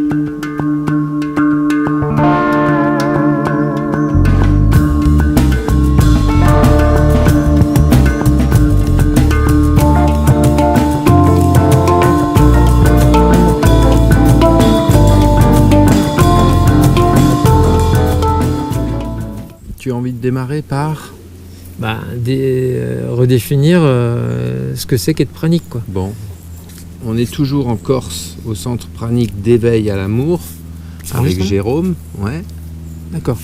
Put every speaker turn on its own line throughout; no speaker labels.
Tu as envie de démarrer par
redéfinir ce que c'est qu'être pranique, quoi.
Bon, on est toujours en Corse, au centre pranique d'éveil à l'amour, avec Jérôme, ouais.
D'accord.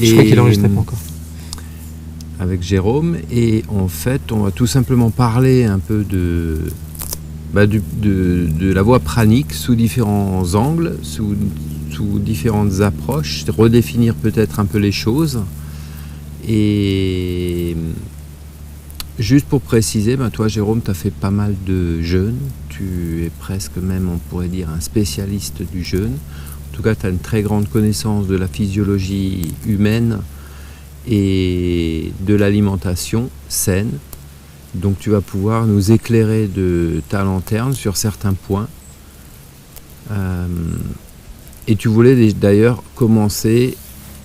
Et
je crois qu'il enregistrait pas encore.
Avec Jérôme, et en fait, on va tout simplement parler un peu de la voie pranique sous différents angles, sous différentes approches, redéfinir peut-être un peu les choses. Et juste pour préciser, toi Jérôme, tu as fait pas mal de jeûnes, tu es presque même, on pourrait dire, un spécialiste du jeûne. En tout cas, tu as une très grande connaissance de la physiologie humaine et de l'alimentation saine. Donc tu vas pouvoir nous éclairer de ta lanterne sur certains points. Et tu voulais d'ailleurs commencer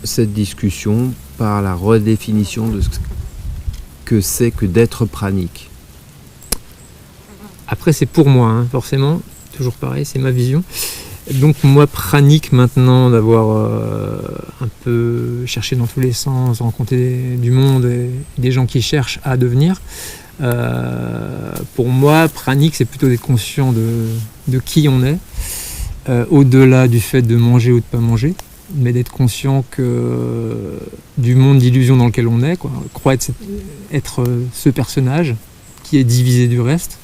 cette discussion par la redéfinition de ce que c'est que d'être pranique.
Après, c'est pour moi, forcément, toujours pareil, c'est ma vision. Donc moi, pranique maintenant, d'avoir un peu cherché dans tous les sens, rencontré du monde et des gens qui cherchent à devenir, pour moi, pranique, c'est plutôt d'être conscient de qui on est, au-delà du fait de manger ou de ne pas manger, mais d'être conscient du monde d'illusion dans lequel on est, quoi. Croire être ce personnage qui est divisé du reste.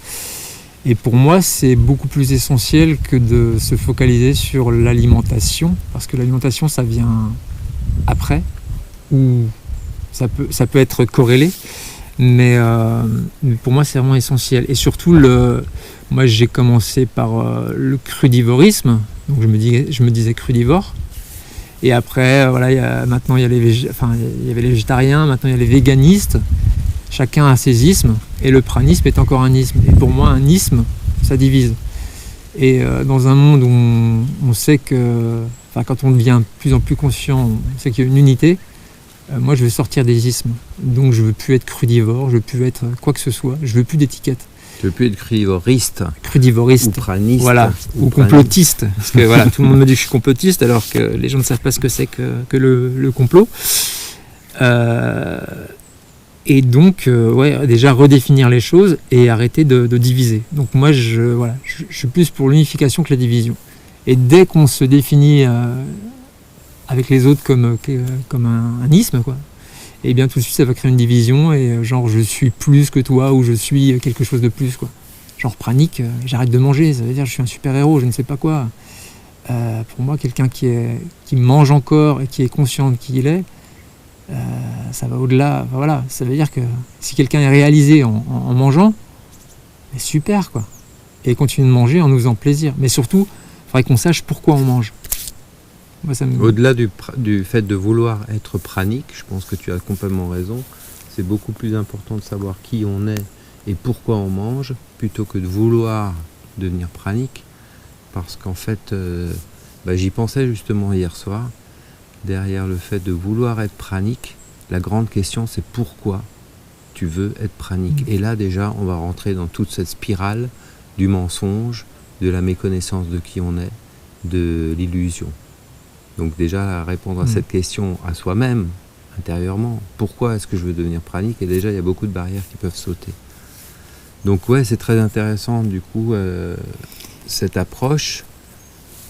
Et pour moi, c'est beaucoup plus essentiel que de se focaliser sur l'alimentation, parce que l'alimentation, ça vient après, ou ça peut être corrélé, mais pour moi, c'est vraiment essentiel. Et surtout, moi, j'ai commencé par le crudivorisme, donc je me disais crudivore. Et après, maintenant il y avait les végétariens, maintenant il y a les véganistes. Chacun a ses ismes, et le pranisme est encore un isme. Et pour moi, un isme, ça divise. Et dans un monde où on sait que, quand on devient de plus en plus conscient, on sait qu'il y a une unité, moi je veux sortir des ismes. Donc je veux plus être crudivore, je veux plus être quoi que ce soit, je veux plus d'étiquette.
Tu veux plus être crudivoriste
ou
praniste,
ou complotiste, parce que tout le monde me dit que je suis complotiste alors que les gens ne savent pas ce que c'est que le complot. Et donc déjà redéfinir les choses et arrêter de diviser. Donc moi je suis plus pour l'unification que la division. Et dès qu'on se définit avec les autres comme un isme, quoi, et bien tout de suite ça va créer une division et genre je suis plus que toi ou je suis quelque chose de plus, quoi. Genre pranique, j'arrête de manger, ça veut dire je suis un super héros, je ne sais pas quoi. Pour moi, quelqu'un qui mange encore et qui est conscient de qui il est, ça va au-delà. Ça veut dire que si quelqu'un est réalisé en mangeant, super, quoi. Et continue de manger en nous faisant plaisir. Mais surtout, il faudrait qu'on sache pourquoi on mange. Moi,
Au-delà du fait de vouloir être pranique, je pense que tu as complètement raison. C'est beaucoup plus important de savoir qui on est et pourquoi on mange, plutôt que de vouloir devenir pranique. Parce qu'en fait, j'y pensais justement hier soir. Derrière le fait de vouloir être pranique, la grande question, c'est pourquoi tu veux être pranique. Et là, déjà, on va rentrer dans toute cette spirale du mensonge, de la méconnaissance de qui on est, de l'illusion. Donc déjà, répondre à cette question à soi-même, intérieurement, pourquoi est-ce que je veux devenir pranique? Et déjà, il y a beaucoup de barrières qui peuvent sauter. Donc c'est très intéressant, du coup, cette approche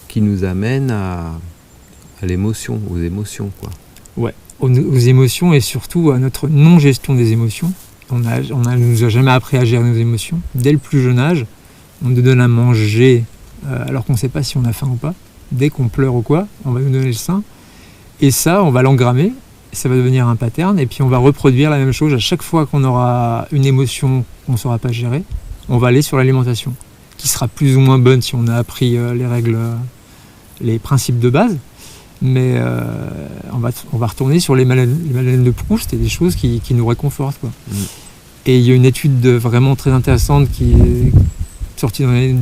qui nous amène à l'émotion, aux émotions, quoi.
Ouais, aux émotions et surtout à notre non-gestion des émotions. On nous a jamais appris à gérer nos émotions. Dès le plus jeune âge, on nous donne à manger alors qu'on ne sait pas si on a faim ou pas. Dès qu'on pleure ou quoi, on va nous donner le sein. Et ça, on va l'engrammer, ça va devenir un pattern, et puis on va reproduire la même chose à chaque fois qu'on aura une émotion qu'on ne saura pas gérer. On va aller sur l'alimentation, qui sera plus ou moins bonne si on a appris les règles, les principes de base. Mais on va retourner sur les maladies de Proust et des choses qui nous réconfortent, quoi. Et il y a une étude vraiment très intéressante qui est sortie dans les années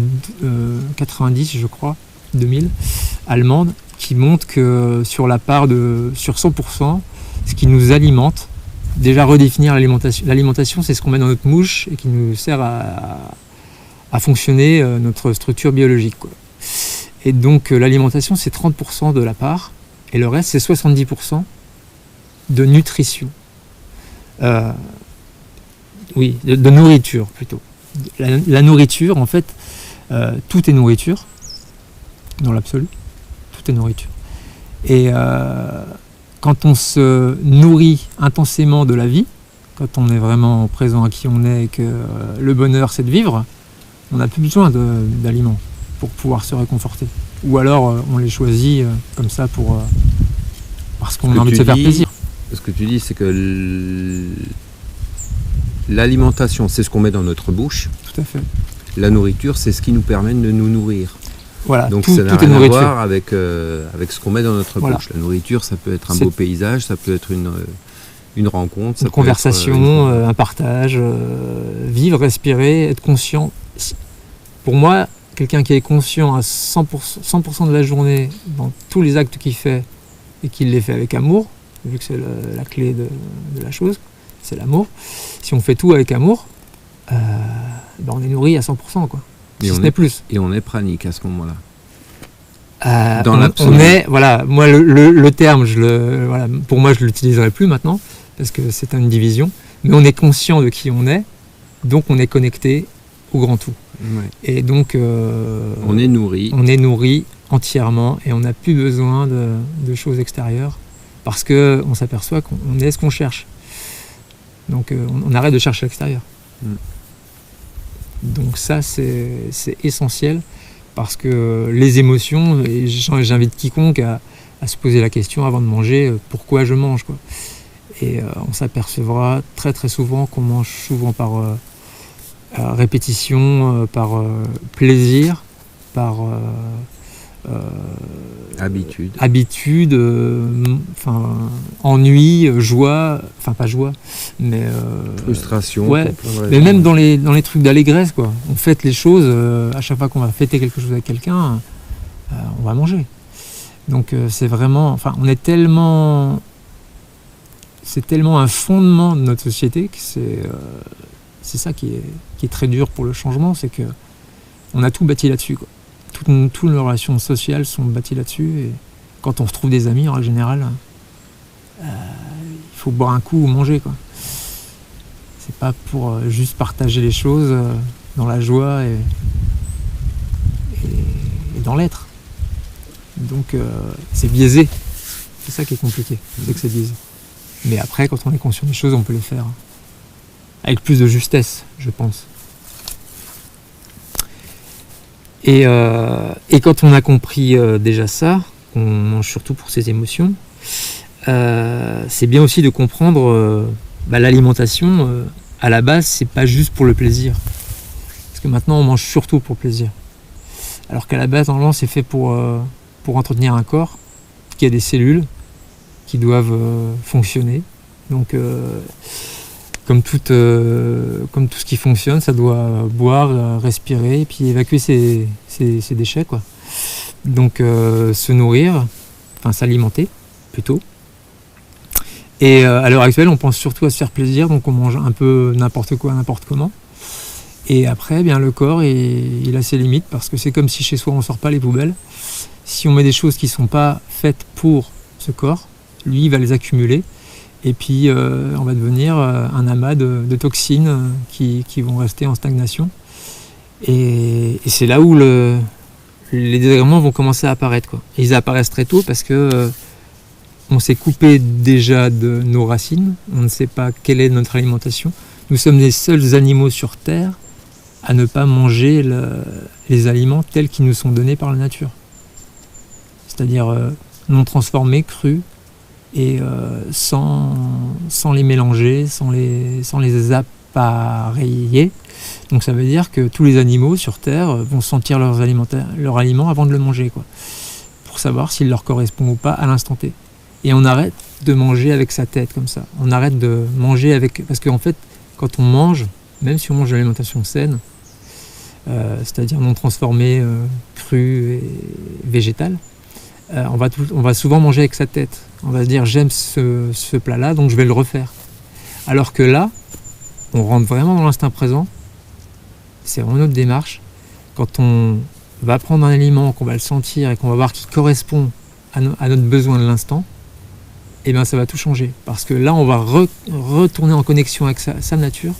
90, je crois, 2000, allemande qui montre que sur 100%, ce qui nous alimente, déjà redéfinir l'alimentation. L'alimentation, c'est ce qu'on met dans notre mouche et qui nous sert à fonctionner notre structure biologique, quoi. Et donc l'alimentation, c'est 30% de la part, et le reste, c'est 70% de nutrition. Oui, de nourriture plutôt. La nourriture, en fait, tout est nourriture, dans l'absolu, tout est nourriture. Et quand on se nourrit intensément de la vie, quand on est vraiment présent à qui on est et que le bonheur c'est de vivre, on n'a plus besoin d'aliments pour pouvoir se réconforter. Ou alors on les choisit comme ça parce qu'on a envie de se faire plaisir.
Ce que tu dis, c'est que l'alimentation, c'est ce qu'on met dans notre bouche.
Tout à fait.
La nourriture, c'est ce qui nous permet de nous nourrir.
Voilà,
donc
tout
ça n'a
est
rien à
nourriture.
voir avec ce qu'on met dans notre bouche. La nourriture, ça peut être un beau paysage, ça peut être une rencontre,
une conversation, un partage, vivre, respirer, être conscient. Pour moi, quelqu'un qui est conscient à 100% de la journée dans tous les actes qu'il fait et qu'il les fait avec amour, vu que c'est la clé de la chose, c'est l'amour. Si on fait tout avec amour, on est nourri à 100%, quoi. Si ce n'est plus.
Et on est pranique à ce moment-là.
On est, voilà, moi le terme, pour moi je ne l'utiliserai plus maintenant, parce que c'est une division, mais on est conscient de qui on est, donc on est connecté au grand tout.
Ouais.
Et donc
on est nourri.
On est nourri entièrement et on n'a plus besoin de choses extérieures, parce qu'on s'aperçoit qu'on est ce qu'on cherche. Donc on arrête de chercher à l'extérieur. Donc ça c'est essentiel, parce que les émotions, et j'invite quiconque à se poser la question avant de manger, pourquoi je mange, quoi. Et on s'apercevra très très souvent qu'on mange souvent par répétition, par plaisir, par habitude, ennui, joie, pas joie, mais
frustration.
Ouais, mais même dans les trucs d'allégresse, quoi. On fête les choses, à chaque fois qu'on va fêter quelque chose avec quelqu'un, on va manger. Donc c'est vraiment, c'est tellement un fondement de notre société que c'est ça qui est très dur pour le changement, c'est que on a tout bâti là-dessus, quoi. Toutes nos relations sociales sont bâties là-dessus, et quand on retrouve des amis, en général, il faut boire un coup ou manger, quoi. C'est pas pour juste partager les choses dans la joie et dans l'être. Donc c'est biaisé, c'est ça qui est compliqué, c'est que c'est biaisé. Mais après, quand on est conscient des choses, on peut les faire avec plus de justesse, je pense. Et quand on a compris déjà ça, qu'on mange surtout pour ses émotions, c'est bien aussi de comprendre l'alimentation, à la base, c'est pas juste pour le plaisir. Parce que maintenant, on mange surtout pour le plaisir. Alors qu'à la base, normalement, c'est fait pour entretenir un corps qui a des cellules qui doivent fonctionner. Donc, comme tout ce qui fonctionne, ça doit boire, respirer, et puis évacuer ses déchets, quoi. Donc se nourrir, s'alimenter plutôt. Et à l'heure actuelle, on pense surtout à se faire plaisir, donc on mange un peu n'importe quoi, n'importe comment. Et après, le corps, il a ses limites, parce que c'est comme si chez soi on ne sort pas les poubelles. Si on met des choses qui ne sont pas faites pour ce corps, lui, il va les accumuler. Et puis on va devenir un amas de toxines qui vont rester en stagnation. Et c'est là où les désagréments vont commencer à apparaître, quoi. Et ils apparaissent très tôt parce que on s'est coupé déjà de nos racines, on ne sait pas quelle est notre alimentation. Nous sommes les seuls animaux sur Terre à ne pas manger les aliments tels qu'ils nous sont donnés par la nature. C'est-à-dire non transformés, crus, et sans les mélanger, sans les appareiller. Donc ça veut dire que tous les animaux sur Terre vont sentir leur aliment avant de le manger, quoi, pour savoir s'il leur correspond ou pas à l'instant T. Et on arrête de manger avec sa tête comme ça. On arrête de manger avec... Parce qu'en fait, quand on mange, même si on mange de l'alimentation saine, c'est-à-dire non transformée, crue et végétale, on va souvent manger avec sa tête. On va se dire j'aime ce plat-là, donc je vais le refaire. Alors que là, on rentre vraiment dans l'instinct présent. C'est vraiment notre démarche. Quand on va prendre un aliment, qu'on va le sentir et qu'on va voir qu'il correspond à notre besoin de l'instant, et bien ça va tout changer. Parce que là, on va retourner en connexion avec sa nature.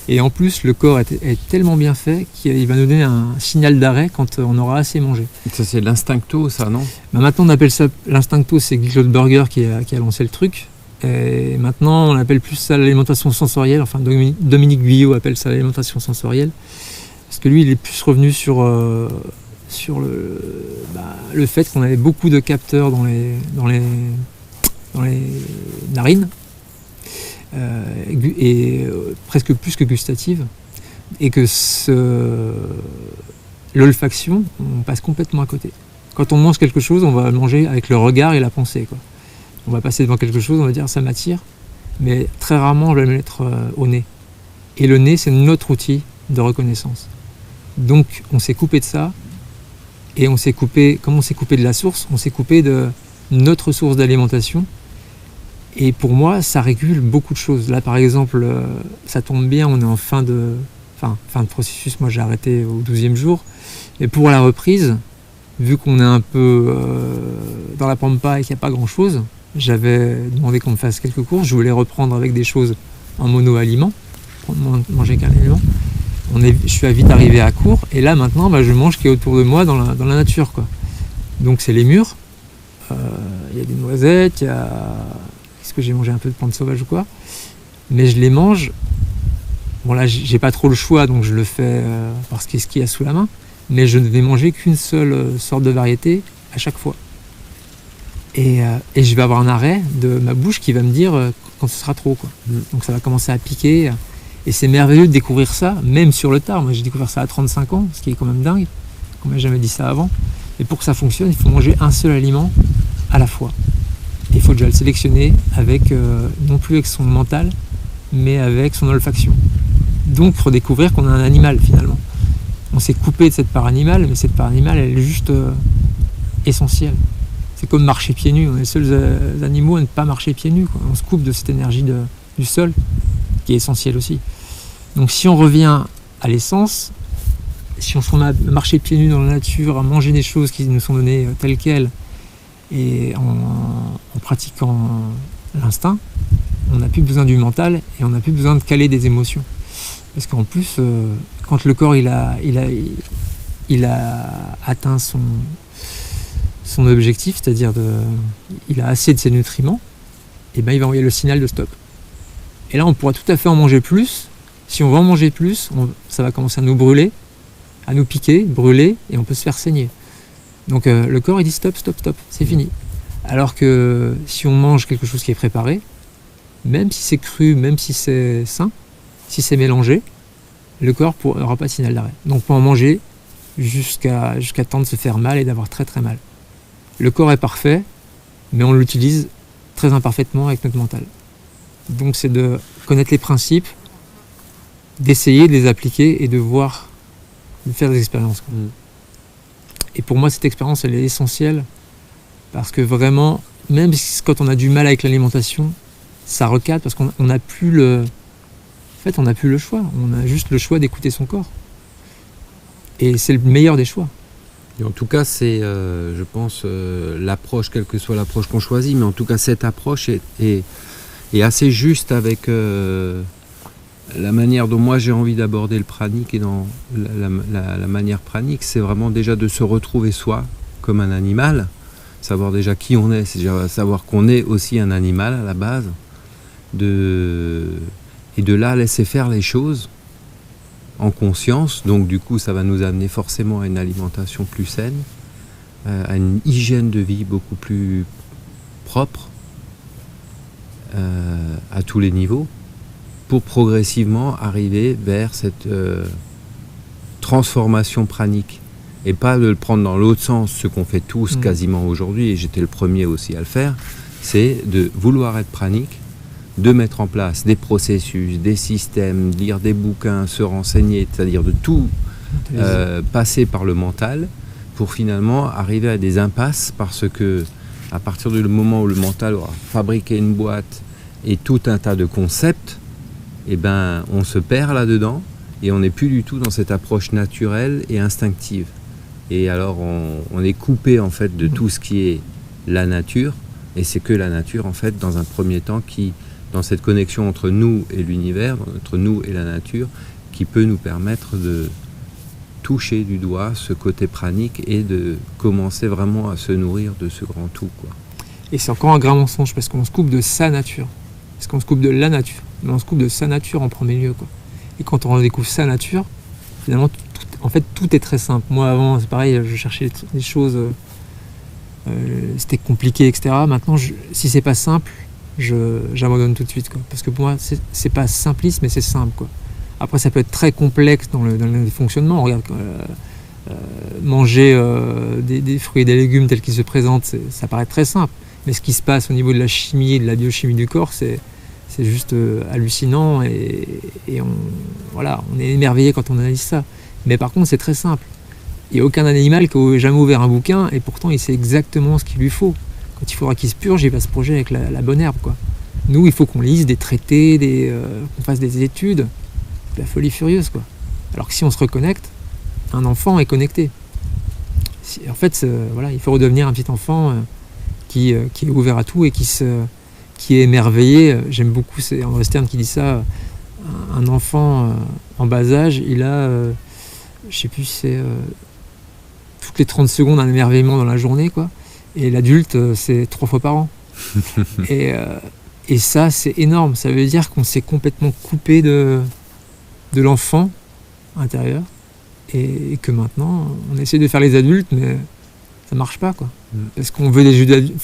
Et en plus, le corps est tellement bien fait qu'il va nous donner un signal d'arrêt quand on aura assez mangé.
Ça, c'est l'instincto, ça, non ?
Maintenant, on appelle ça l'instincto, c'est Guy Claude Burger qui a lancé le truc. Et maintenant, on appelle plus ça l'alimentation sensorielle. Enfin, Dominique Guyot appelle ça l'alimentation sensorielle. Parce que lui, il est plus revenu sur le fait qu'on avait beaucoup de capteurs dans les narines. Et presque plus que gustative, et que l'olfaction, on passe complètement à côté. Quand on mange quelque chose, on va manger avec le regard et la pensée, quoi. On va passer devant quelque chose, on va dire ça m'attire, mais très rarement on va le mettre au nez. Et le nez, c'est notre outil de reconnaissance. Donc on s'est coupé de ça, et comme on s'est coupé de la source, on s'est coupé de notre source d'alimentation. Et pour moi, ça régule beaucoup de choses. Là, par exemple, ça tombe bien, on est en fin de processus. Moi, j'ai arrêté au 12e jour. Et pour la reprise, vu qu'on est un peu dans la pampa et qu'il n'y a pas grand-chose, j'avais demandé qu'on me fasse quelques courses. Je voulais reprendre avec des choses en mono-aliment, manger qu'un aliment. Je suis vite arrivé à court. Et là, maintenant, je mange ce qui est autour de moi dans la nature, quoi. Donc, c'est les mûres. Il y a des noisettes, il y a... Est-ce que j'ai mangé un peu de plantes sauvages ou quoi, mais je les mange. Bon, là j'ai pas trop le choix, donc je le fais parce qu'est-ce qu'il y a sous la main, mais je ne vais manger qu'une seule sorte de variété à chaque fois, et je vais avoir un arrêt de ma bouche qui va me dire quand ce sera trop, quoi. Donc ça va commencer à piquer, et c'est merveilleux de découvrir ça même sur le tard. Moi j'ai découvert ça à 35 ans, ce qui est quand même dingue, on m'a jamais dit ça avant. Et pour que ça fonctionne, il faut manger un seul aliment à la fois. Il faut déjà le sélectionner avec, non plus avec son mental, mais avec son olfaction. Donc redécouvrir qu'on a un animal finalement. On s'est coupé de cette part animale, mais cette part animale, elle est juste essentielle. C'est comme marcher pieds nus. On est les seuls animaux à ne pas marcher pieds nus, quoi. On se coupe de cette énergie du sol, qui est essentielle aussi. Donc si on revient à l'essence, si on se remet à marcher pieds nus dans la nature, à manger des choses qui nous sont données telles quelles, et en pratiquant l'instinct, on n'a plus besoin du mental et on n'a plus besoin de caler des émotions. Parce qu'en plus, quand le corps il a atteint son objectif, c'est-à-dire il a assez de ses nutriments, et ben il va envoyer le signal de stop. Et là, on pourra tout à fait en manger plus. Si on va en manger plus, ça va commencer à nous brûler, à nous piquer, brûler, et on peut se faire saigner. Donc le corps il dit stop, c'est fini. Alors que si on mange quelque chose qui est préparé, même si c'est cru, même si c'est sain, si c'est mélangé, le corps n'aura pas de signal d'arrêt. Donc on peut en manger jusqu'à temps de se faire mal et d'avoir très très mal. Le corps est parfait, mais on l'utilise très imparfaitement avec notre mental. Donc c'est de connaître les principes, d'essayer de les appliquer et de faire des expériences. Et pour moi, cette expérience, elle est essentielle parce que vraiment, même quand on a du mal avec l'alimentation, ça recadre parce qu'on n'a plus le choix. On a juste le choix d'écouter son corps. Et c'est le meilleur des choix.
Et en tout cas, c'est, je pense, l'approche, quelle que soit l'approche qu'on choisit, mais en tout cas, cette approche est assez juste avec la manière dont moi j'ai envie d'aborder le pranic, et dans la manière pranic, c'est vraiment déjà de se retrouver soi comme un animal, savoir déjà qui on est, c'est déjà savoir qu'on est aussi un animal à la base, et de là laisser faire les choses en conscience. Donc du coup ça va nous amener forcément à une alimentation plus saine, à une hygiène de vie beaucoup plus propre, à tous les niveaux, pour progressivement arriver vers cette transformation pranique, et pas de le prendre dans l'autre sens, ce qu'on fait tous quasiment aujourd'hui, et j'étais le premier aussi à le faire, c'est de vouloir être pranique, de mettre en place des processus, des systèmes, lire des bouquins, se renseigner, c'est-à-dire de tout passer par le mental, pour finalement arriver à des impasses, parce que à partir du moment où le mental aura fabriqué une boîte et tout un tas de concepts, eh ben, on se perd là-dedans et on n'est plus du tout dans cette approche naturelle et instinctive. Et alors on est coupé en fait de tout ce qui est la nature, et c'est que la nature en fait dans un premier temps qui, dans cette connexion entre nous et l'univers, entre nous et la nature, qui peut nous permettre de toucher du doigt ce côté pranique et de commencer vraiment à se nourrir de ce grand tout, quoi.
Et c'est encore un grand mensonge parce qu'on se coupe de sa nature. Parce qu'on se coupe de la nature. Mais on se coupe de sa nature en premier lieu, quoi. Et quand on redécouvre sa nature, finalement, tout est très simple. Moi, avant, c'est pareil, je cherchais des choses, c'était compliqué, etc. Maintenant, si c'est pas simple, j'abandonne tout de suite, quoi. Parce que pour moi, c'est pas simpliste, mais c'est simple, quoi. Après, ça peut être très complexe dans le fonctionnement. On regarde manger des fruits et des légumes tels qu'ils se présentent, ça paraît très simple. Mais ce qui se passe au niveau de la chimie et de la biochimie du corps, c'est juste hallucinant. Et on est émerveillé quand on analyse ça. Mais par contre, c'est très simple. Il n'y a aucun animal qui n'a jamais ouvert un bouquin et pourtant il sait exactement ce qu'il lui faut. Quand il faudra qu'il se purge, il va se purger avec la bonne herbe, quoi. Nous, il faut qu'on lise des traités, qu'on fasse des études. La folie furieuse, quoi. Alors que si on se reconnecte, un enfant est connecté. En fait, il faut redevenir un petit enfant qui est ouvert à tout et qui est émerveillé. J'aime beaucoup, c'est André Stern qui dit ça. Un enfant en bas âge, il a, je sais plus, c'est toutes les 30 secondes un émerveillement dans la journée, quoi. Et l'adulte, c'est 3 fois par an. Et ça, c'est énorme. Ça veut dire qu'on s'est complètement coupé de l'enfant intérieur et que maintenant on essaie de faire les adultes, mais ça marche pas, quoi. Parce qu'on veut des jeux d'adultes,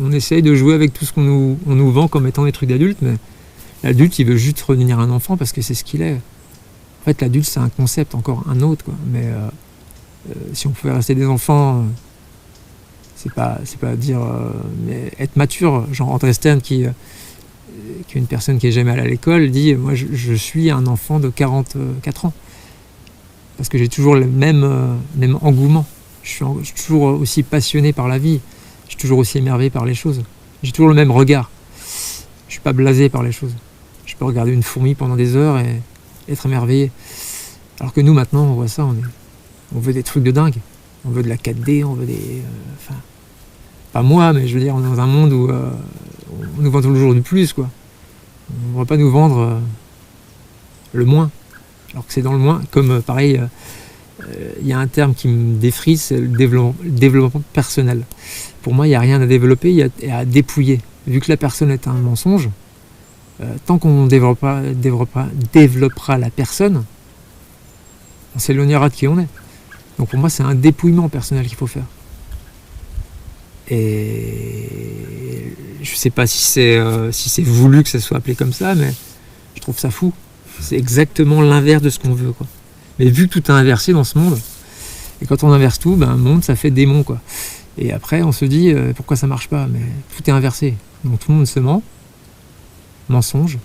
on essaye de jouer avec tout ce qu'on nous vend comme étant des trucs d'adultes, mais l'adulte il veut juste redevenir un enfant parce que c'est ce qu'il est. En fait, l'adulte c'est un concept, encore un autre, quoi. Mais si on pouvait rester des enfants, c'est pas dire mais être mature, genre André Stern qui est une personne qui est jamais allée à l'école, dit moi je suis un enfant de 44 ans parce que j'ai toujours le même engouement, je suis toujours aussi passionné par la vie, je suis toujours aussi émerveillé par les choses, j'ai toujours le même regard, je suis pas blasé par les choses, je peux regarder une fourmi pendant des heures et être émerveillé, alors que nous maintenant on voit ça, on veut des trucs de dingue, on veut de la 4D, on veut des pas moi, mais je veux dire, on est dans un monde où on nous vend toujours du plus, quoi. On ne va pas nous vendre le moins, alors que c'est dans le moins. Comme pareil, il y a un terme qui me défrise, c'est le développement personnel. Pour moi, il n'y a rien à développer, il y a à dépouiller. Vu que la personne est un mensonge, tant qu'on développera la personne, on s'éloignera de qui on est. Donc pour moi, c'est un dépouillement personnel qu'il faut faire. Et je sais pas si c'est voulu que ça soit appelé comme ça, mais je trouve ça fou. C'est exactement l'inverse de ce qu'on veut, quoi. Mais vu que tout est inversé dans ce monde, et quand on inverse tout, un monde ça fait démon, quoi. Et après on se dit pourquoi ça marche pas, mais tout est inversé. Donc tout le monde se ment, mensonge,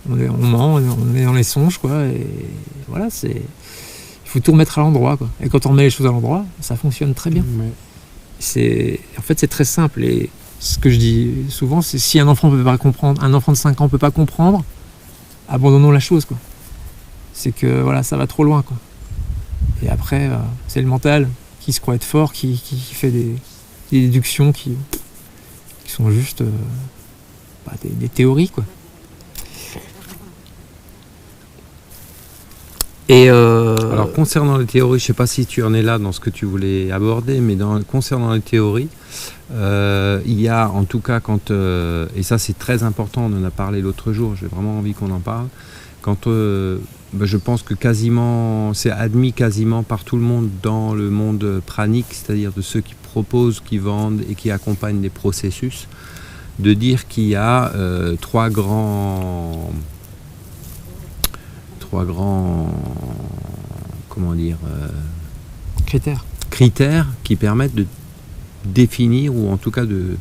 on ment, on est dans les songes, quoi. Et voilà, il faut tout remettre à l'endroit, quoi. Et quand on remet les choses à l'endroit, ça fonctionne très bien. Ouais. En fait, c'est très simple. Et ce que je dis souvent, c'est si un enfant peut pas comprendre, un enfant de 5 ans peut pas comprendre, abandonnons la chose, quoi. C'est que voilà, ça va trop loin, quoi. Et après, c'est le mental qui se croit être fort, qui fait des déductions qui sont juste des théories, quoi. Et
alors concernant les théories, je ne sais pas si tu en es là dans ce que tu voulais aborder, mais concernant les théories, il y a en tout cas et ça c'est très important, on en a parlé l'autre jour, j'ai vraiment envie qu'on en parle, je pense que quasiment, c'est admis quasiment par tout le monde dans le monde pranique, c'est-à-dire de ceux qui proposent, qui vendent et qui accompagnent des processus, de dire qu'il y a trois grands critères qui permettent de définir, ou en tout cas de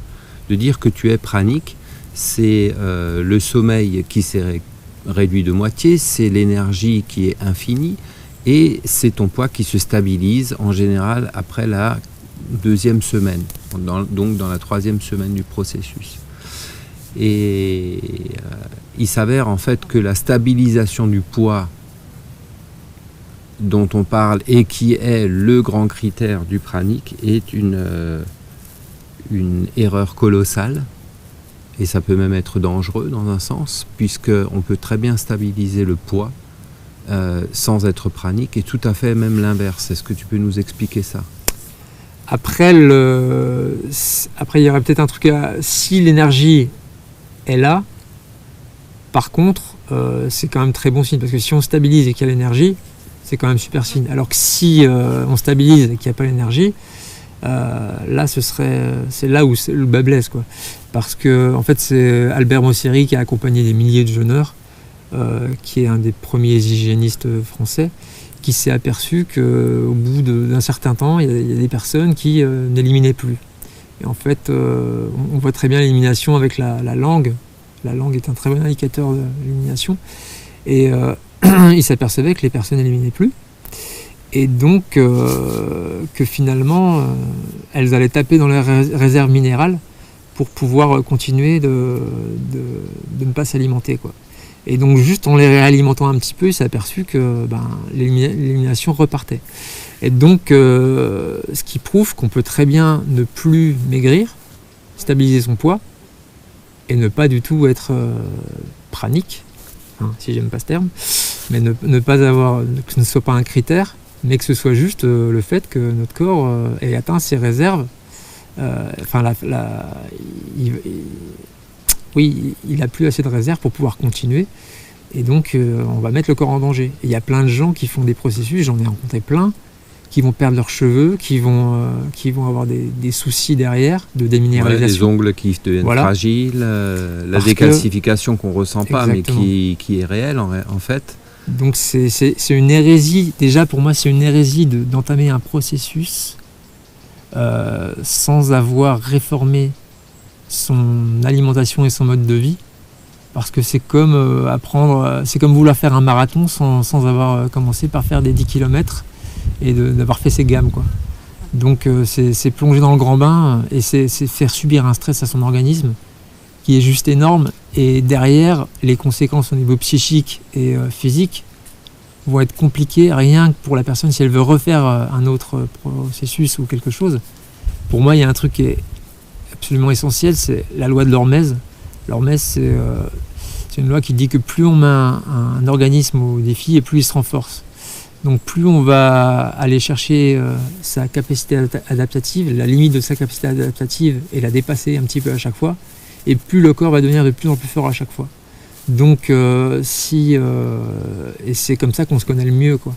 dire que tu es pranique. C'est le sommeil qui s'est réduit de moitié, c'est l'énergie qui est infinie, Et c'est ton poids qui se stabilise en général après la 2e semaine, donc dans la 3e semaine du processus. Et il s'avère en fait que la stabilisation du poids dont on parle et qui est le grand critère du pranic est une erreur colossale, et ça peut même être dangereux dans un sens, puisqu'on peut très bien stabiliser le poids sans être pranic, et tout à fait même l'inverse. Est-ce que tu peux nous expliquer ça?
Après, il y aurait peut-être un truc si l'énergie est là, par contre, c'est quand même très bon signe, parce que si on stabilise et qu'il y a l'énergie, c'est quand même super signe. Alors que si on stabilise et qu'il n'y a pas l'énergie, là c'est là où le bas blesse, quoi. Parce que en fait c'est Albert Mosseri qui a accompagné des milliers de jeûneurs, qui est un des premiers hygiénistes français, qui s'est aperçu qu'au bout d'un certain temps, il y a des personnes qui n'éliminaient plus. Et en fait, on voit très bien l'élimination avec la langue. La langue est un très bon indicateur de l'élimination. Et il s'apercevait que les personnes n'éliminaient plus. Et donc, que finalement, elles allaient taper dans leurs réserves minérales pour pouvoir continuer de ne pas s'alimenter, quoi. Et donc, juste en les réalimentant un petit peu, il s'est aperçu que l'élimination repartait. Et donc, ce qui prouve qu'on peut très bien ne plus maigrir, stabiliser son poids, et ne pas du tout être pranique, si j'aime pas ce terme, mais ne pas avoir, que ce ne soit pas un critère, mais que ce soit juste le fait que notre corps ait atteint ses réserves. Il n'a plus assez de réserves pour pouvoir continuer, et donc on va mettre le corps en danger. Et il y a plein de gens qui font des processus, j'en ai rencontré plein, qui vont perdre leurs cheveux, qui vont avoir des soucis derrière, de déminéralisation.
Les ongles qui deviennent fragiles, la décalcification qu'on ne ressent pas, mais qui est réelle en fait.
Donc c'est une hérésie, déjà pour moi c'est une hérésie d'entamer un processus sans avoir réformé son alimentation et son mode de vie, parce que c'est comme c'est comme vouloir faire un marathon sans avoir commencé par faire des 10 km et d'avoir fait ses gammes, quoi. Donc c'est plonger dans le grand bain, et c'est faire subir un stress à son organisme qui est juste énorme, et derrière les conséquences au niveau psychique et physique vont être compliquées, rien que pour la personne si elle veut refaire un autre processus ou quelque chose. Pour moi il y a un truc qui est absolument essentiel, c'est la loi de l'hormèse. L'hormèse c'est une loi qui dit que plus on met un organisme au défi, et plus il se renforce. Donc plus on va aller chercher sa capacité adaptative, la limite de sa capacité adaptative, et la dépasser un petit peu à chaque fois, et plus le corps va devenir de plus en plus fort à chaque fois. Donc et c'est comme ça qu'on se connaît le mieux, quoi.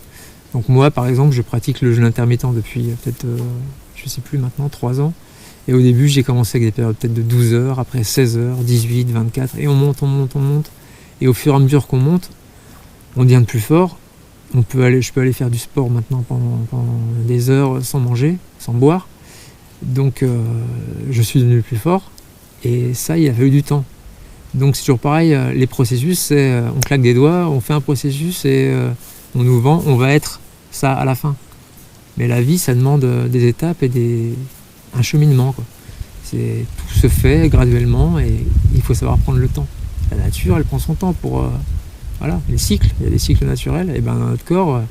Donc moi par exemple je pratique le jeûne intermittent depuis peut-être je sais plus maintenant 3 ans, et au début j'ai commencé avec des périodes peut-être de 12 heures, après 16 heures, 18, 24, et on monte, et au fur et à mesure qu'on monte, on devient de plus fort. Je peux aller faire du sport maintenant pendant des heures sans manger, sans boire. Donc je suis devenu plus fort, et ça il a fallu du temps. Donc c'est toujours pareil, les processus, c'est on claque des doigts, on fait un processus et on nous vend, on va être ça à la fin. Mais la vie, ça demande des étapes et un cheminement, quoi. Tout se fait graduellement, et il faut savoir prendre le temps. La nature, elle prend son temps pour... Voilà, les cycles, il y a des cycles naturels, et dans notre corps,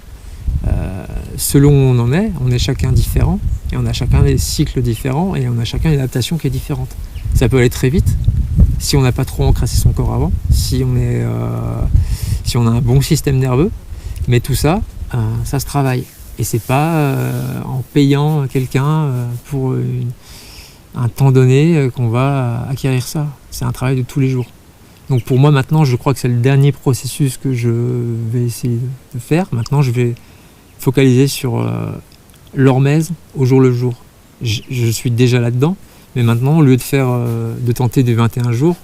selon où on en est, on est chacun différent, et on a chacun des cycles différents, et on a chacun une adaptation qui est différente. Ça peut aller très vite, si on n'a pas trop encrassé son corps avant, si on a un bon système nerveux, mais tout ça, ça se travaille. Et c'est pas en payant quelqu'un pour un temps donné qu'on va acquérir ça. C'est un travail de tous les jours. Donc pour moi maintenant, je crois que c'est le dernier processus que je vais essayer de faire. Maintenant, je vais focaliser sur l'hormèse au jour le jour. Je suis déjà là-dedans, mais maintenant, au lieu de tenter des 21 jours,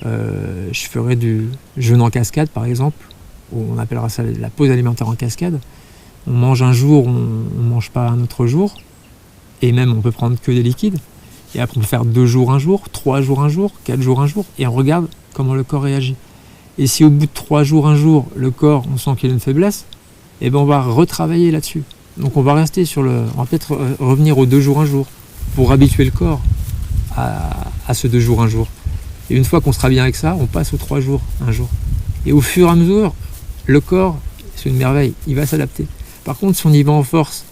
je ferai du jeûne en cascade, par exemple, où on appellera ça la pause alimentaire en cascade. On mange un jour, on ne mange pas un autre jour, et même on peut prendre que des liquides. Et après, on peut faire 2 jours un jour, 3 jours un jour, 4 jours un jour, et on regarde comment le corps réagit. Et si au bout de 3 jours un jour, le corps, on sent qu'il y a une faiblesse, et ben on va retravailler là-dessus. Donc on va rester on va peut-être revenir aux 2 jours 1 jour pour habituer le corps à ce 2 jours 1 jour. Et une fois qu'on sera bien avec ça, on passe aux 3 jours 1 jour. Et au fur et à mesure, le corps, c'est une merveille, il va s'adapter. Par contre, si on y va en force,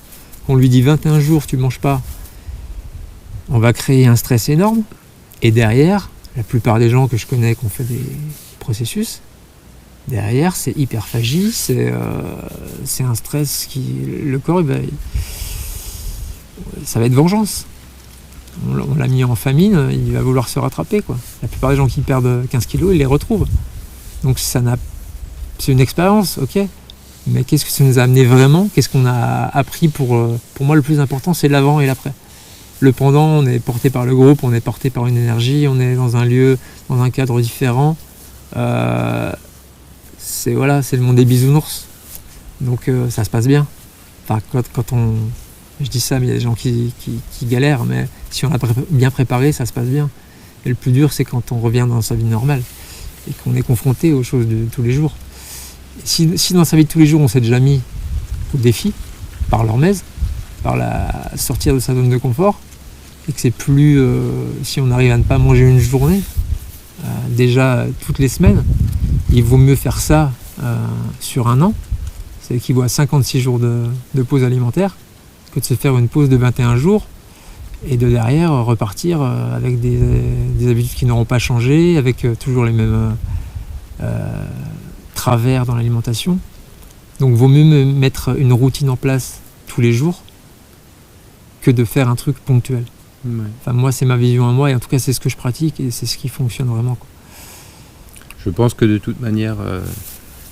qu'on lui dit 21 jours tu ne manges pas, on va créer un stress énorme. Et derrière, la plupart des gens que je connais qui ont fait des processus, derrière c'est hyperphagie, c'est un stress le corps, ça va être vengeance. On l'a mis en famine, il va vouloir se rattraper, quoi. La plupart des gens qui perdent 15 kilos, ils les retrouvent. Donc c'est une expérience, ok. Mais qu'est-ce que ça nous a amené vraiment? Qu'est-ce qu'on a appris? Pour moi, le plus important, c'est l'avant et l'après. Le pendant, on est porté par le groupe, on est porté par une énergie, on est dans un lieu, dans un cadre différent. C'est le monde des bisounours. Donc ça se passe bien. Enfin, je dis ça, mais il y a des gens qui galèrent, mais si on a bien préparé, ça se passe bien. Et le plus dur, c'est quand on revient dans sa vie normale et qu'on est confronté aux choses de tous les jours. Si dans sa vie de tous les jours, on s'est déjà mis au défi par l'hormèse, par sortir de sa zone de confort, et que c'est plus, si on arrive à ne pas manger une journée, déjà toutes les semaines, il vaut mieux faire ça sur 1 an, ça équivaut à 56 jours de pause alimentaire, que de se faire une pause de 21 jours et de derrière repartir avec des habitudes qui n'auront pas changé, avec toujours les mêmes travers dans l'alimentation. Donc vaut mieux mettre une routine en place tous les jours que de faire un truc ponctuel. Ouais. Enfin, moi, c'est ma vision à moi, et en tout cas, c'est ce que je pratique, et c'est ce qui fonctionne vraiment, quoi.
Je pense que de toute manière,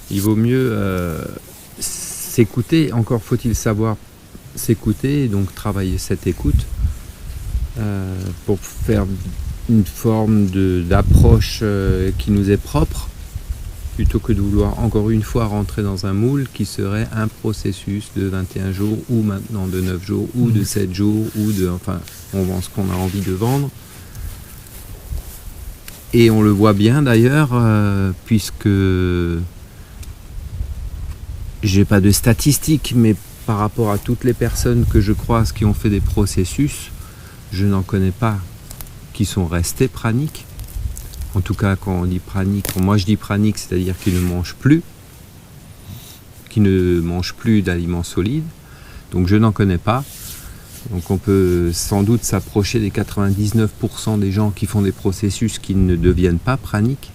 il vaut mieux s'écouter. Encore faut-il savoir s'écouter, et donc travailler cette écoute pour faire une forme d'approche qui nous est propre, plutôt que de vouloir encore une fois rentrer dans un moule qui serait un processus de 21 jours, ou maintenant de 9 jours, ou de 7 jours, enfin, on vend ce qu'on a envie de vendre. Et on le voit bien d'ailleurs, puisque j'ai pas de statistiques, mais par rapport à toutes les personnes que je croise qui ont fait des processus, je n'en connais pas qui sont restés praniques. En tout cas, quand on dit pranique, quand moi je dis pranique, c'est-à-dire qu'ils ne mangent plus, d'aliments solides. Donc je n'en connais pas. Donc on peut sans doute s'approcher des 99% des gens qui font des processus qui ne deviennent pas praniques.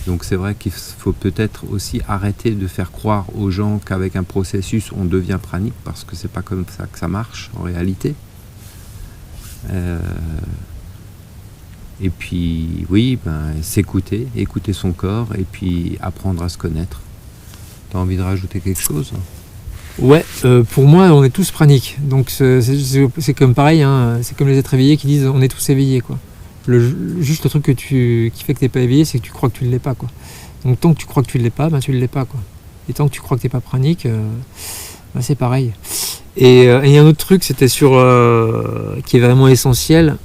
Donc c'est vrai qu'il faut peut-être aussi arrêter de faire croire aux gens qu'avec un processus on devient pranique, parce que c'est pas comme ça que ça marche en réalité. Et puis, oui, s'écouter, écouter son corps, et puis apprendre à se connaître. T'as envie de rajouter quelque chose ?
Ouais, pour moi, on est tous praniques. Donc c'est comme pareil, hein, c'est comme les êtres éveillés qui disent on est tous éveillés, quoi. Juste le truc qui fait que t'es pas éveillé, c'est que tu crois que tu ne l'es pas, quoi. Donc tant que tu crois que tu ne l'es pas, tu ne l'es pas, quoi. Et tant que tu crois que t'es pas pranique, c'est pareil. Et il y a un autre truc, c'était qui est vraiment essentiel,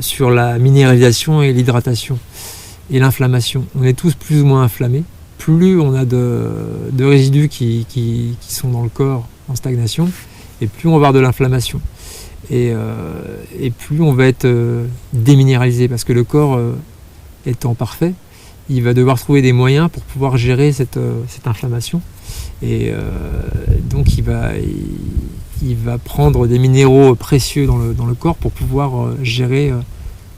sur la minéralisation et l'hydratation et l'inflammation. On est tous plus ou moins inflammés. Plus on a de résidus qui sont dans le corps en stagnation, et plus on va avoir de l'inflammation. Et plus on va être déminéralisé, parce que le corps étant parfait, il va devoir trouver des moyens pour pouvoir gérer cette inflammation. Et donc il va prendre des minéraux précieux dans le corps pour pouvoir gérer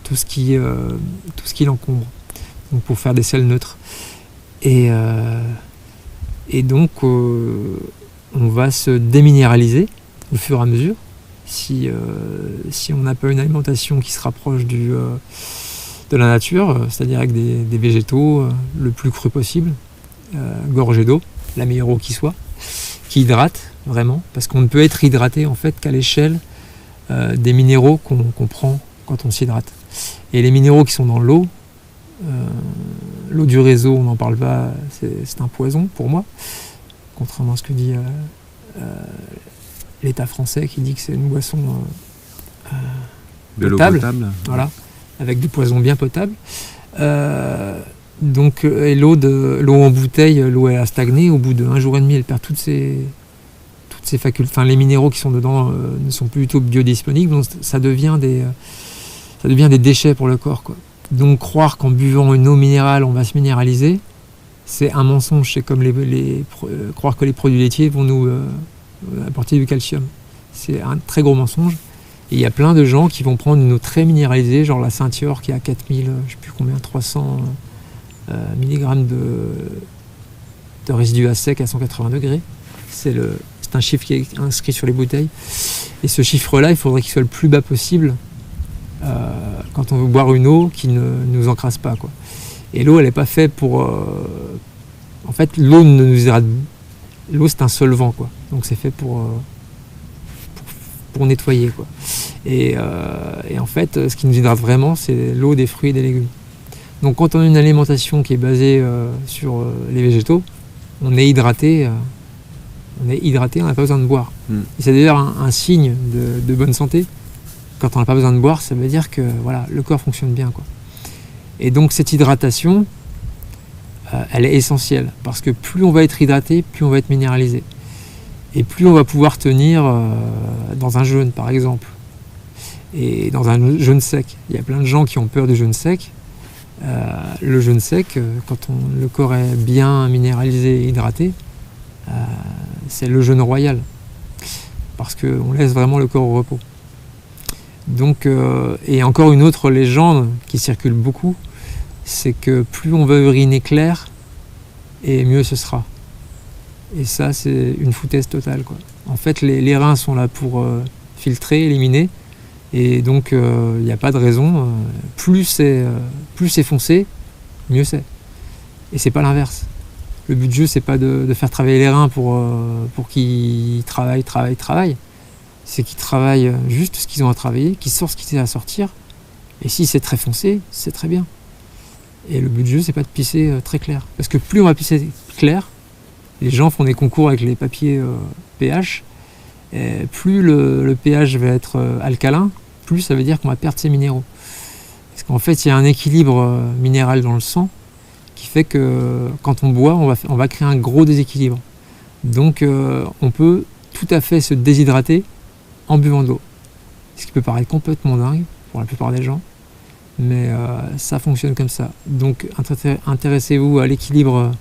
tout ce qui l'encombre, donc pour faire des sels neutres. Et donc on va se déminéraliser au fur et à mesure si on n'a pas une alimentation qui se rapproche de la nature, c'est-à-dire avec des végétaux le plus cru possible, gorgés d'eau, la meilleure eau qui soit, qui hydrate vraiment, parce qu'on ne peut être hydraté en fait qu'à l'échelle des minéraux qu'on prend quand on s'hydrate. Et les minéraux qui sont dans l'eau, l'eau du réseau, on n'en parle pas, c'est un poison pour moi, contrairement à ce que dit l'État français qui dit que c'est une boisson
de l'eau potable,
voilà, avec du poison bien potable. Donc, et l'eau en bouteille, l'eau elle a stagné. Au bout d'1 jour et demi, elle perd toutes ses facultés. Enfin, les minéraux qui sont dedans ne sont plus du tout biodisponibles. Donc, ça devient des déchets pour le corps, quoi. Donc, croire qu'en buvant une eau minérale, on va se minéraliser, c'est un mensonge. C'est comme croire que les produits laitiers vont nous apporter du calcium. C'est un très gros mensonge. Et il y a plein de gens qui vont prendre une eau très minéralisée, genre la Saint-Yor qui a 4000, je sais plus combien, 300 mg de résidus à sec à 180 degrés. C'est un chiffre qui est inscrit sur les bouteilles. Et ce chiffre-là, il faudrait qu'il soit le plus bas possible quand on veut boire une eau qui ne nous encrasse pas, quoi. Et l'eau, elle n'est pas faite pour... En fait, l'eau ne nous hydrate. L'eau, c'est un solvant, quoi. Donc c'est fait pour nettoyer, quoi. Et en fait, ce qui nous hydrate vraiment, c'est l'eau des fruits et des légumes. Donc quand on a une alimentation qui est basée sur les végétaux, on est hydraté, on n'a pas besoin de boire. Et c'est d'ailleurs un signe de bonne santé. Quand on n'a pas besoin de boire, ça veut dire que voilà, le corps fonctionne bien, quoi. Et donc cette hydratation, elle est essentielle, parce que plus on va être hydraté, plus on va être minéralisé. Et plus on va pouvoir tenir dans un jeûne, par exemple. Et dans un jeûne sec. Il y a plein de gens qui ont peur du jeûne sec. Le jeûne sec, quand le corps est bien minéralisé et hydraté, c'est le jeûne royal. Parce qu'on laisse vraiment le corps au repos. Donc, et encore une autre légende qui circule beaucoup, c'est que plus on va uriner clair, et mieux ce sera. Et ça, c'est une foutaise totale, quoi. En fait, les reins sont là pour filtrer, éliminer. Et donc, il n'y a pas de raison. Plus c'est foncé, mieux c'est. Et c'est pas l'inverse. Le but du jeu, c'est pas de faire travailler les reins pour qu'ils travaillent. C'est qu'ils travaillent juste ce qu'ils ont à travailler, qu'ils sortent ce qu'ils ont à sortir. Et si c'est très foncé, c'est très bien. Et le but du jeu, c'est pas de pisser très clair. Parce que plus on va pisser clair, les gens font des concours avec les papiers pH. Et plus le pH va être alcalin, plus ça veut dire qu'on va perdre ses minéraux. Parce qu'en fait, il y a un équilibre minéral dans le sang qui fait que quand on boit, on va créer un gros déséquilibre. Donc on peut tout à fait se déshydrater en buvant de l'eau. Ce qui peut paraître complètement dingue pour la plupart des gens, mais ça fonctionne comme ça. Donc intéressez-vous à l'équilibre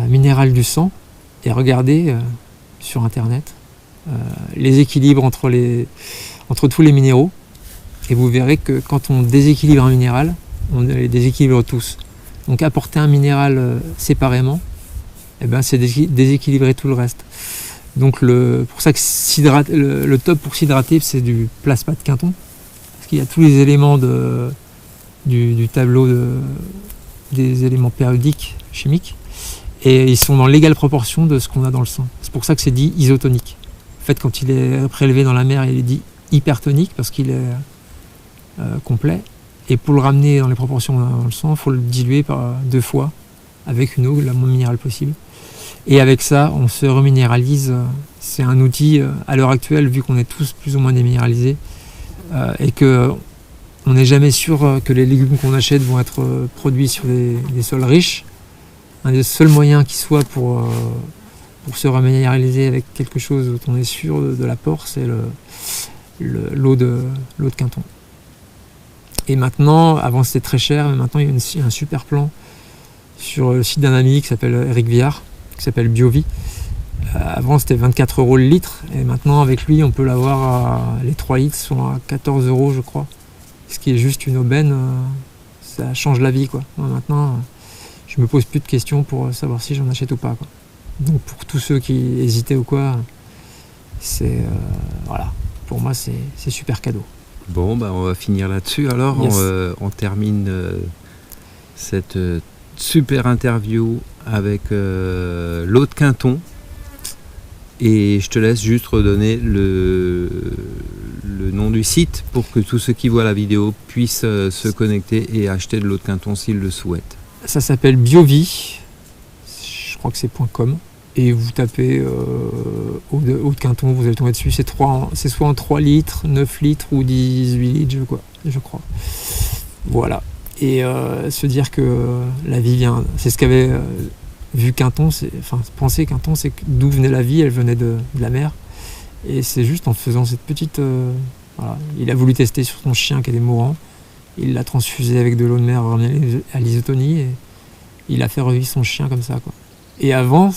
minéral du sang et regardez sur internet les équilibres entre tous les minéraux, et vous verrez que quand on déséquilibre un minéral, on les déséquilibre tous. Donc apporter un minéral séparément, c'est déséquilibrer tout le reste. Donc pour ça que le top pour s'hydrater, c'est du plasma de Quinton, parce qu'il y a tous les éléments du tableau des éléments périodiques chimiques, et ils sont dans l'égale proportion de ce qu'on a dans le sang. C'est pour ça que c'est dit isotonique. En fait, quand il est prélevé dans la mer, il est dit hypertonique parce qu'il est complet. Et pour le ramener dans les proportions dans le sang, il faut le diluer par 2 fois avec une eau la moins minérale possible. Et avec ça, on se reminéralise. C'est un outil à l'heure actuelle, vu qu'on est tous plus ou moins déminéralisés, et qu'on n'est jamais sûr que les légumes qu'on achète vont être produits sur des sols riches. Un des seuls moyens qui soit pour se reminéraliser avec quelque chose dont on est sûr de l'apport, c'est l'eau de Quinton. Et maintenant, avant c'était très cher, mais maintenant il y a un super plan sur le site d'un ami qui s'appelle Eric Viard, qui s'appelle BioVie. Avant c'était 24 € le litre, et maintenant avec lui on peut l'avoir, les 3 litres sont à 14 € je crois. Ce qui est juste une aubaine, ça change la vie, quoi. Maintenant, je me pose plus de questions pour savoir si j'en achète ou pas, quoi. Donc pour tous ceux qui hésitaient ou quoi, c'est voilà, pour moi c'est super cadeau.
Bon, on va finir là-dessus. Alors, yes. On termine cette super interview avec l'eau de Quinton. Et je te laisse juste redonner le nom du site pour que tous ceux qui voient la vidéo puissent se connecter et acheter de l'eau de Quinton s'ils le souhaitent.
Ça s'appelle BioVie. Je crois que c'est .com. Et vous tapez eau de Quinton, vous allez tomber dessus. C'est soit en 3 litres, 9 litres ou 18 litres, je crois. Voilà. Et se dire que la vie vient, c'est ce qu'avait vu Quinton, penser Quinton, c'est d'où venait la vie, elle venait de la mer. Et c'est juste en faisant cette petite... voilà. Il a voulu tester sur son chien qui était mourant, il l'a transfusé avec de l'eau de mer à l'isotonie, et il a fait revivre son chien comme ça, quoi. Et avant,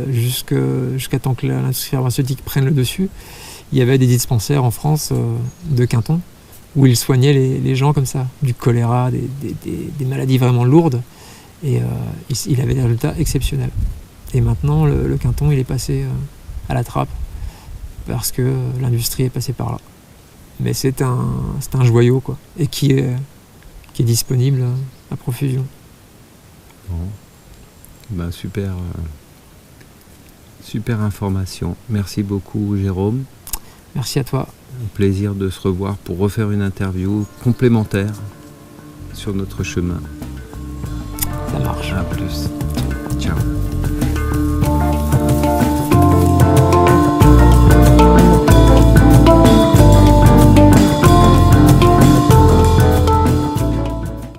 jusqu'à temps que l'industrie pharmaceutique prenne le dessus, il y avait des dispensaires en France de Quinton où ils soignaient les gens comme ça, du choléra, des maladies vraiment lourdes, et il avait des résultats exceptionnels. Et maintenant, le Quinton, il est passé à la trappe parce que l'industrie est passée par là. Mais c'est un joyau, quoi, et qui est disponible à profusion.
Bon. Ben, super information. Merci beaucoup, Jérôme.
Merci à toi.
Un plaisir de se revoir pour refaire une interview complémentaire sur notre chemin.
Ça marche.
À plus. Ciao.